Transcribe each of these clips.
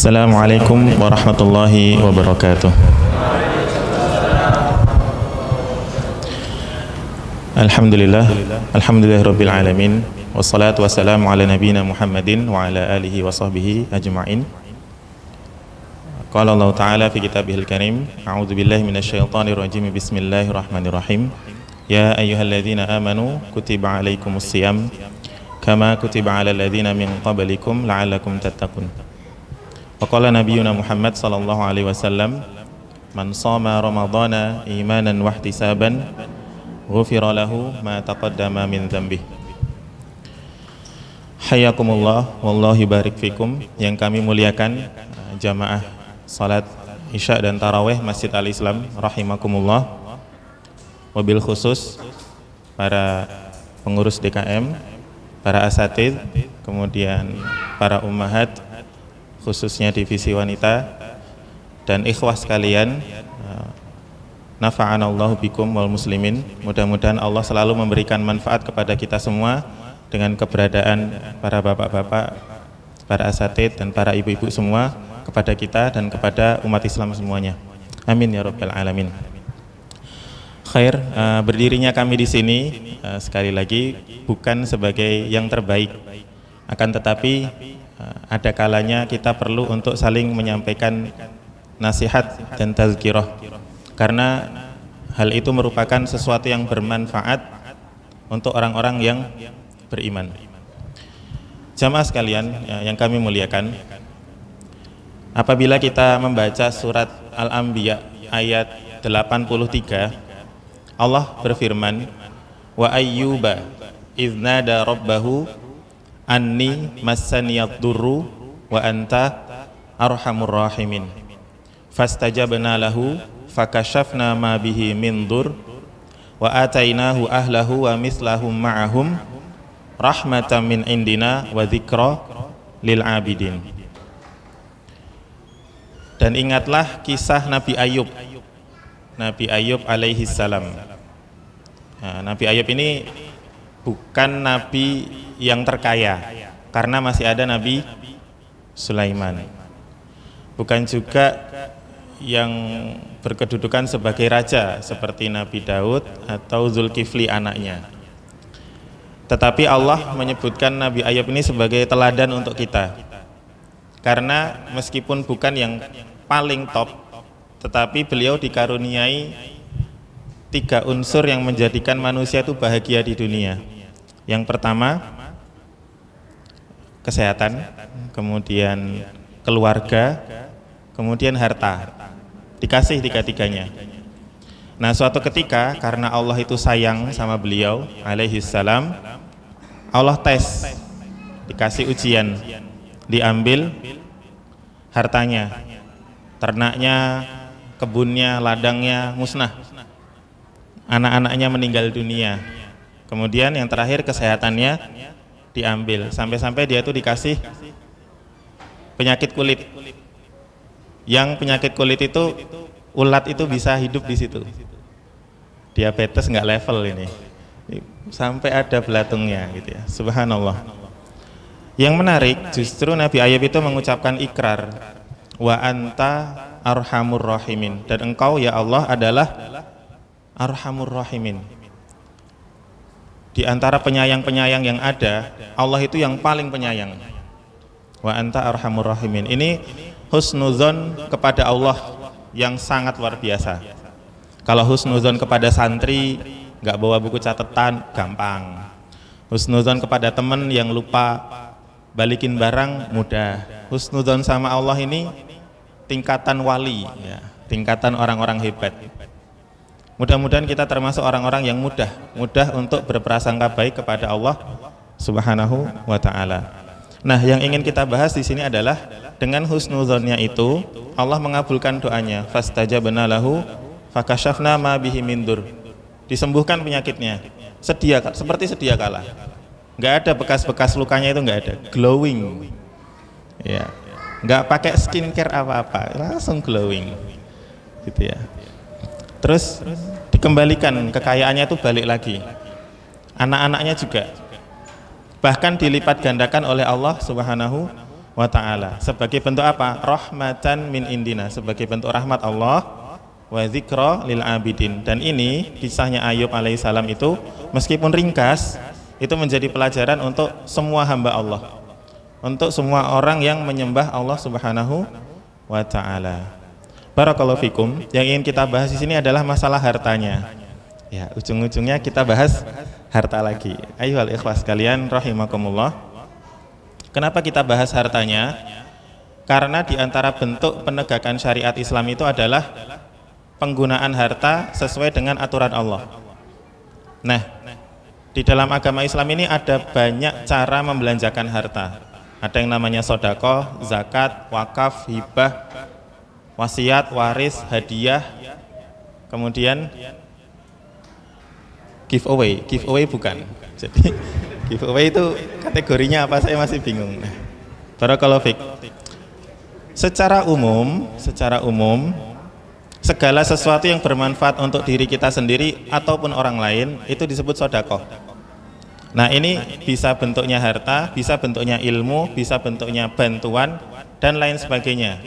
Assalamualaikum warahmatullahi wabarakatuh. Alhamdulillahirabbil alamin, wassalatu wassalamu ala nabiyyina Muhammadin wa ala alihi wa sahbihi ajma'in. Qala Allah Ta'ala fi kitabihil karim, a'udzu billahi minasyaitonir rajim, bismillahirrahmanirrahim. Ya ayyuhalladzina amanu kutiba alaikumus shiyam kama kutiba alal ladzina min qablikum la'allakum tattaqun. Wa qala nabiyyuna Muhammad sallallahu alaihi wasallam, man shoma ramadhana imanan wa ihtisaban ghufira lahu ma taqaddama min dzambih. Hayyakumullah wallahi barik fikum. Yang kami muliakan jamaah salat Isya dan Tarawih Masjid Al-Islam rahimakumullah. Wabil khusus para pengurus DKM, para asatidz, kemudian para ummahat, khususnya divisi wanita, dan ikhwah sekalian, nafa'anallahu bikum wal muslimin. Mudah-mudahan Allah selalu memberikan manfaat kepada kita semua dengan keberadaan para bapak-bapak, para asatidz, dan para ibu-ibu semua, kepada kita dan kepada umat Islam semuanya. Amin ya rabbal alamin. Khair, berdirinya kami di sini sekali lagi bukan sebagai yang terbaik, akan tetapi ada kalanya kita perlu untuk saling menyampaikan nasihat dan tazkirah, karena hal itu merupakan sesuatu yang bermanfaat untuk orang-orang yang beriman. Jamaah sekalian yang kami muliakan, apabila kita membaca surat Al-Anbiya ayat 83, Allah berfirman, wa ayyuba idznada rabbahu anni massaniyad durru wa anta arhamur rahimin fastajabna lahu fakashafna ma bihi min dur wa atainahu ahlahu wa mislahum ma'ahum rahmatan min indina wa dzikra lil abidin. Dan ingatlah kisah Nabi Ayub alaihi salam. Nabi Ayub ini bukan nabi yang terkaya, karena masih ada Nabi Sulaiman. Bukan juga yang berkedudukan sebagai raja seperti Nabi Daud atau Zulkifli anaknya. Tetapi Allah menyebutkan Nabi Ayub ini sebagai teladan untuk kita, karena meskipun bukan yang paling top, tetapi beliau dikaruniai 3 unsur yang menjadikan manusia itu bahagia di dunia. Yang pertama, kesehatan, kemudian keluarga, kemudian harta. Dikasih 3-tiganya. Nah, suatu ketika karena Allah itu sayang sama beliau alaihi salam, Allah tes, dikasih ujian, diambil hartanya, ternaknya, kebunnya, ladangnya musnah, anak-anaknya meninggal dunia. Kemudian yang terakhir kesehatannya diambil, sampai-sampai dia itu dikasih penyakit kulit. Yang penyakit kulit itu ulat itu bisa hidup di situ. Diabetes nggak level ini, sampai ada belatungnya gitu ya. Subhanallah. Yang menarik justru Nabi Ayub itu mengucapkan ikrar, wa anta arhamur rahimin, dan engkau ya Allah adalah arhamur rahimin. Di antara penyayang-penyayang yang ada, Allah itu yang paling penyayang. Wa anta arhamur rahimin. Ini husnuzon kepada Allah yang sangat luar biasa. Kalau husnuzon kepada santri nggak bawa buku catatan gampang. Husnuzon kepada teman yang lupa balikin barang mudah. Husnuzon sama Allah ini tingkatan wali ya, tingkatan orang-orang hebat. Mudah-mudahan kita termasuk orang-orang yang mudah untuk berprasangka baik kepada Allah Subhanahu wa ta'ala. Nah, yang ingin kita bahas di sini adalah dengan husnuzonnya itu Allah mengabulkan doanya, fastajabna lahu fakashafna ma bihi min dur. Disembuhkan penyakitnya. Seperti sedia kala. Nggak ada bekas-bekas lukanya, itu nggak ada, glowing. Ya. Nggak pakai skincare apa-apa, langsung glowing. Gitu ya. Terus dikembalikan kekayaannya itu balik lagi. Anak-anaknya juga bahkan dilipat gandakan oleh Allah Subhanahu wa ta'ala. Sebagai bentuk apa? Rahmatan min indina, sebagai bentuk rahmat Allah, wa dzikra lil abidin. Dan ini kisahnya Ayub alaihissalam itu meskipun ringkas, itu menjadi pelajaran untuk semua hamba Allah, untuk semua orang yang menyembah Allah Subhanahu wa ta'ala. Barakallahu fikum. Yang ingin kita bahas di sini adalah masalah hartanya. Ya, ujung-ujungnya kita bahas harta lagi. Ayyuhal ikhwas sekalian rahimakumullah. Kenapa kita bahas hartanya? Karena di antara bentuk penegakan syariat Islam itu adalah penggunaan harta sesuai dengan aturan Allah. Nah, di dalam agama Islam ini ada banyak cara membelanjakan harta. Ada yang namanya sedekah, zakat, wakaf, hibah, wasiat, waris, hadiah, kemudian giveaway. Giveaway bukan. Jadi giveaway itu kategorinya apa, saya masih bingung. Nah, barakallahu fik. Secara umum, segala sesuatu yang bermanfaat untuk diri kita sendiri ataupun orang lain itu disebut sedekah. Nah, ini bisa bentuknya harta, bisa bentuknya ilmu, bisa bentuknya bantuan dan lain sebagainya.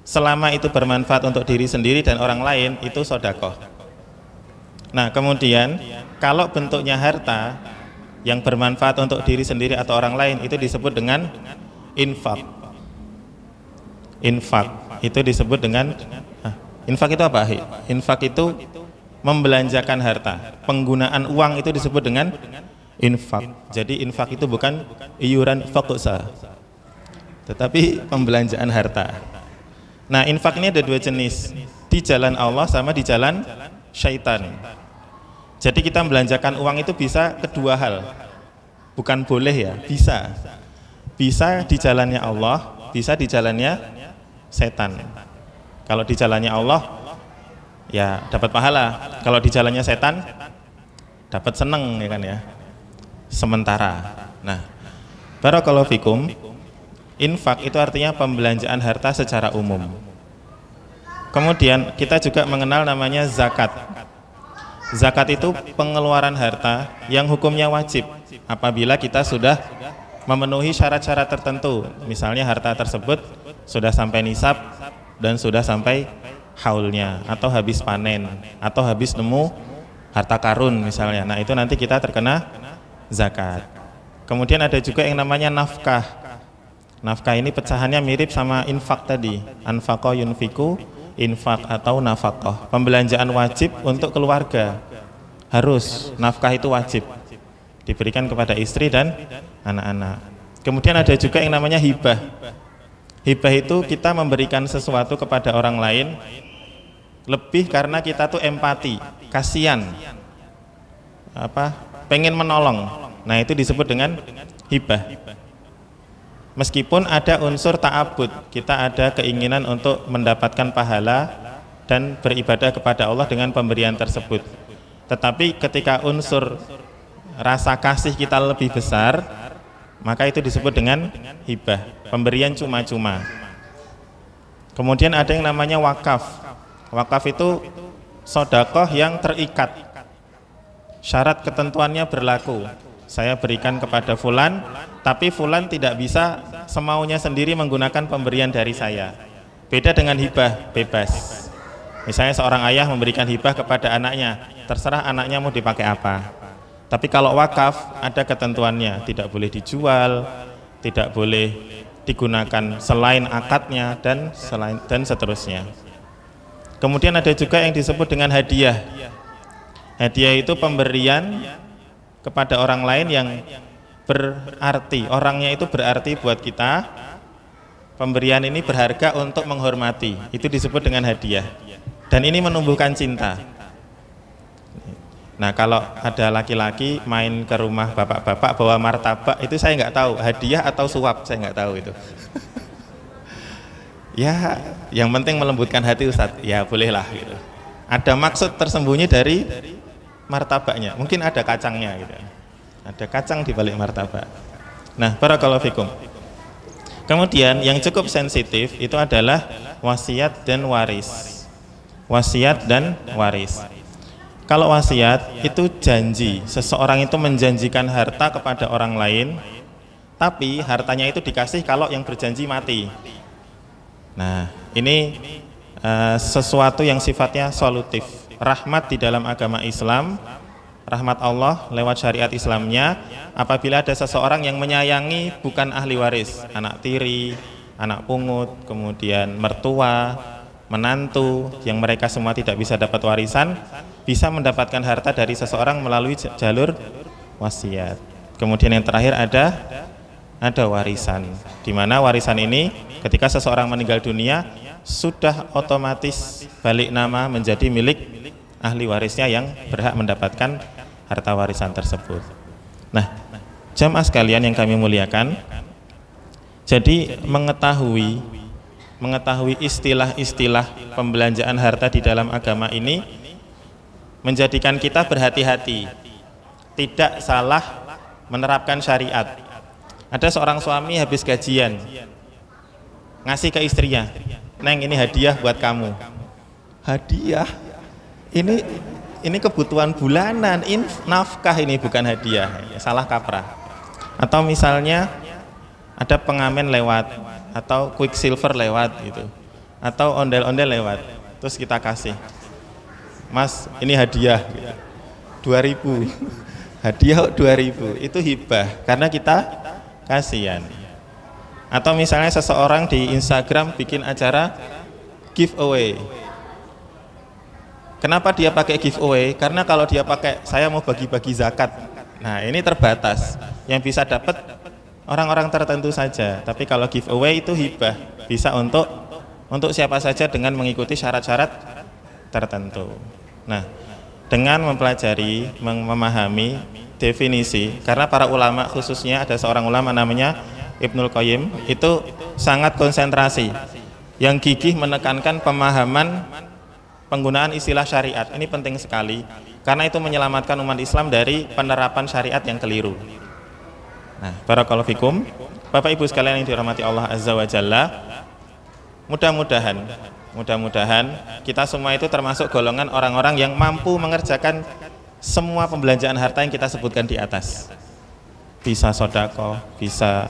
Selama itu bermanfaat untuk diri sendiri dan orang lain, itu sedekah. Nah, kemudian kalau bentuknya harta yang bermanfaat untuk diri sendiri atau orang lain, itu disebut dengan infak. Infak itu disebut dengan infak itu apa? Infak itu membelanjakan harta. Penggunaan uang itu disebut dengan infak. Jadi infak itu bukan iuran fakusa, tetapi pembelanjaan harta. Nah, infak ini ada dua jenis, di jalan Allah sama di jalan syaitan. Jadi kita membelanjakan uang itu bisa kedua hal, bukan boleh ya, bisa di jalannya Allah, bisa di jalannya setan. Kalau di jalannya Allah ya dapat pahala, kalau di jalannya setan dapat seneng, ya kan ya, sementara. Nah, barakallahu fikum. Infak itu artinya pembelanjaan harta secara umum. Kemudian kita juga mengenal namanya zakat. Zakat itu pengeluaran harta yang hukumnya wajib apabila kita sudah memenuhi syarat-syarat tertentu. Misalnya harta tersebut sudah sampai nisab dan sudah sampai haulnya, atau habis panen, atau habis nemu harta karun misalnya. Nah, itu nanti kita terkena zakat. Kemudian ada juga yang namanya nafkah. Nafkah ini pecahannya mirip sama infak tadi, anfaqa yunfiku, infak atau nafkah. Pembelanjaan wajib untuk keluarga, harus nafkah itu wajib diberikan kepada istri dan anak-anak. Kemudian ada juga yang namanya hibah. Hibah itu kita memberikan sesuatu kepada orang lain lebih karena kita tuh empati, kasihan, pengen menolong. Nah, itu disebut dengan hibah. Meskipun ada unsur ta'abud, kita ada keinginan untuk mendapatkan pahala dan beribadah kepada Allah dengan pemberian tersebut. Tetapi ketika unsur rasa kasih kita lebih besar, maka itu disebut dengan hibah, pemberian cuma-cuma. Kemudian ada yang namanya wakaf. Wakaf itu sedekah yang terikat, syarat ketentuannya berlaku. Saya berikan kepada fulan, tapi fulan tidak bisa semaunya sendiri menggunakan pemberian dari saya. Beda dengan hibah, bebas. Misalnya seorang ayah memberikan hibah kepada anaknya, terserah anaknya mau dipakai apa. Tapi kalau wakaf ada ketentuannya, tidak boleh dijual, tidak boleh digunakan selain akadnya dan seterusnya. Kemudian ada juga yang disebut dengan hadiah. Hadiah itu pemberian kepada orang lain yang berarti, orangnya itu berarti buat kita. Pemberian ini berharga untuk menghormati, itu disebut dengan hadiah. Dan ini menumbuhkan cinta. Nah, kalau ada laki-laki main ke rumah bapak-bapak bawa martabak, itu saya nggak tahu hadiah atau suap, saya nggak tahu itu. Ya, yang penting melembutkan hati Ustadz, ya bolehlah gitu. Ada maksud tersembunyi dari martabaknya, mungkin ada kacangnya gitu. Ada kacang di balik martabak. Nah, barakallahu fikum. Kemudian yang cukup sensitif itu adalah wasiat dan waris. Wasiat dan waris. Kalau wasiat itu janji, seseorang itu menjanjikan harta kepada orang lain tapi hartanya itu dikasih kalau yang berjanji mati. Nah, ini sesuatu yang sifatnya solutif. Rahmat di dalam agama Islam, rahmat Allah lewat syariat Islamnya, apabila ada seseorang yang menyayangi bukan ahli waris, anak tiri, anak pungut, kemudian mertua, menantu, yang mereka semua tidak bisa dapat warisan, bisa mendapatkan harta dari seseorang melalui jalur wasiat. Kemudian yang terakhir ada warisan, di mana warisan ini ketika seseorang meninggal dunia sudah otomatis balik nama menjadi milik ahli warisnya yang berhak mendapatkan harta warisan tersebut. Nah, jamaah sekalian yang kami muliakan, jadi mengetahui istilah-istilah pembelanjaan harta di dalam agama ini menjadikan kita berhati-hati, tidak salah menerapkan syariat. Ada seorang suami habis gajian ngasih ke istrinya, "Neng, ini hadiah buat kamu." Hadiah? Ini kebutuhan bulanan, nafkah, ini bukan hadiah. Salah kaprah. Atau misalnya ada pengamen lewat, atau Quicksilver lewat gitu, atau ondel-ondel lewat, terus kita kasih, "Mas, ini hadiah 2.000." Hadiah 2.000, itu hibah karena kita kasihan. Atau misalnya seseorang di Instagram bikin acara giveaway. Kenapa dia pakai giveaway? Karena kalau dia pakai "saya mau bagi-bagi zakat", nah ini terbatas, yang bisa dapat orang-orang tertentu saja. Tapi kalau giveaway itu hibah, bisa untuk siapa saja dengan mengikuti syarat-syarat tertentu. Nah, dengan mempelajari, memahami definisi, karena para ulama, khususnya ada seorang ulama namanya Ibnul Qayyim, itu sangat konsentrasi, yang gigih menekankan pemahaman penggunaan istilah syariat. Ini penting sekali, karena itu menyelamatkan umat Islam dari penerapan syariat yang keliru. Nah, barakallahu fikum, Bapak Ibu sekalian yang dirahmati Allah Azza wa Jalla, mudah-mudahan kita semua itu termasuk golongan orang-orang yang mampu mengerjakan semua pembelanjaan harta yang kita sebutkan di atas. Bisa sedekah, bisa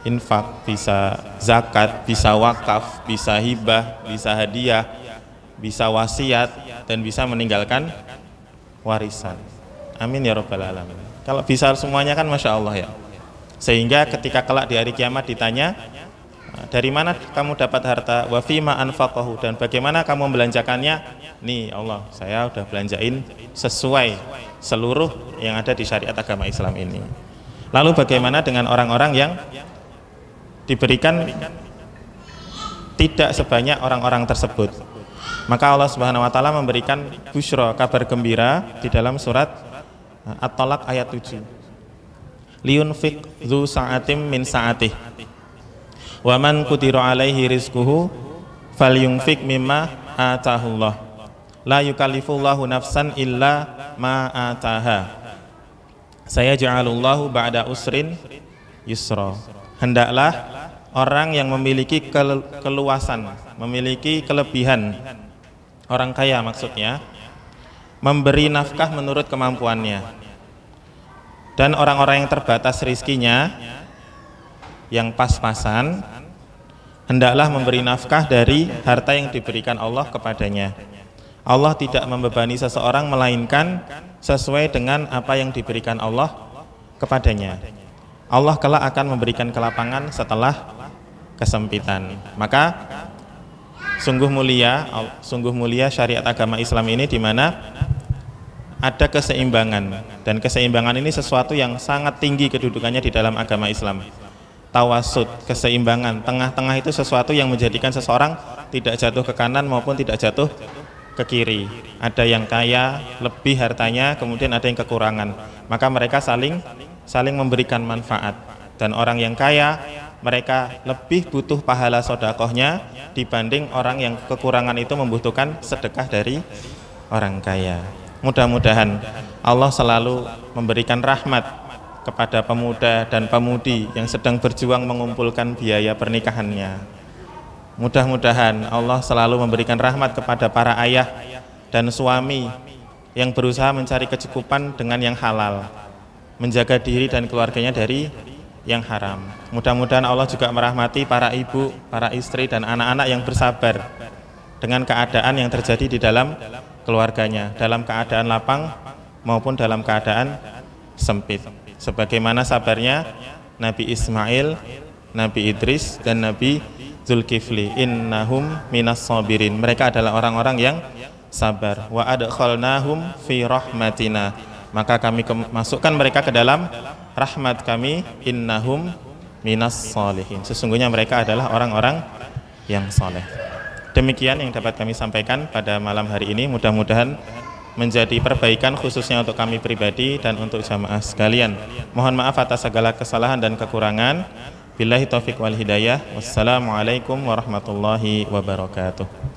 infak, bisa zakat, bisa wakaf, bisa hibah, bisa hadiah, bisa wasiat, dan bisa meninggalkan warisan. Amin ya rabbal alamin. Kalau bisa semuanya kan Masya Allah ya. Sehingga ketika kelak di hari kiamat ditanya, "Dari mana kamu dapat harta? Wa fima anfaqahu?" Dan bagaimana kamu membelanjakannya? "Nih Allah, saya udah belanjain sesuai seluruh yang ada di syariat agama Islam ini." Lalu bagaimana dengan orang-orang yang diberikan tidak sebanyak orang-orang tersebut? Maka Allah Subhanahu wa taala memberikan busyra, kabar gembira di dalam surat At-Talaq ayat 7. "Liyunfiq dzu sa'atim min sa'atih wa man qudira alaihi rizquhu falyunfiq mimma atahullah la yukallifullahu nafsan illa ma ataha sayaj'alullahu ba'da usrin yusra." Hendaklah orang yang memiliki keluasan, memiliki kelebihan, orang kaya maksudnya, memberi nafkah menurut kemampuannya. Dan orang-orang yang terbatas rizkinya, yang pas-pasan, hendaklah memberi nafkah dari harta yang diberikan Allah kepadanya. Allah tidak membebani seseorang melainkan sesuai dengan apa yang diberikan Allah kepadanya. Allah kelak akan memberikan kelapangan setelah kesempitan. Maka sungguh mulia syariat agama Islam ini, di mana ada keseimbangan, dan keseimbangan ini sesuatu yang sangat tinggi kedudukannya di dalam agama Islam. Tawasud, keseimbangan, tengah-tengah itu sesuatu yang menjadikan seseorang tidak jatuh ke kanan maupun tidak jatuh ke kiri. Ada yang kaya, lebih hartanya, kemudian ada yang kekurangan. Maka mereka saling memberikan manfaat. Dan orang yang kaya, mereka lebih butuh pahala sedekahnya dibanding orang yang kekurangan itu membutuhkan sedekah dari orang kaya. Mudah-mudahan Allah selalu memberikan rahmat kepada pemuda dan pemudi yang sedang berjuang mengumpulkan biaya pernikahannya. Mudah-mudahan Allah selalu memberikan rahmat kepada para ayah dan suami yang berusaha mencari kecukupan dengan yang halal, menjaga diri dan keluarganya dari yang haram. Mudah-mudahan Allah juga merahmati para ibu, para istri dan anak-anak yang bersabar dengan keadaan yang terjadi di dalam keluarganya, dalam keadaan lapang maupun dalam keadaan sempit. Sebagaimana sabarnya Nabi Ismail, Nabi Idris dan Nabi Zulkifli, innahum minas sabirin. Mereka adalah orang-orang yang sabar. Wa adkhalnahum fi rahmatina. Maka kami masukkan mereka ke dalam rahmat kami, innahum minas salihin. Sesungguhnya mereka adalah orang-orang yang saleh. Demikian yang dapat kami sampaikan pada malam hari ini. Mudah-mudahan menjadi perbaikan khususnya untuk kami pribadi dan untuk jamaah sekalian. Mohon maaf atas segala kesalahan dan kekurangan. Billahi taufiq wal hidayah. Wassalamualaikum warahmatullahi wabarakatuh.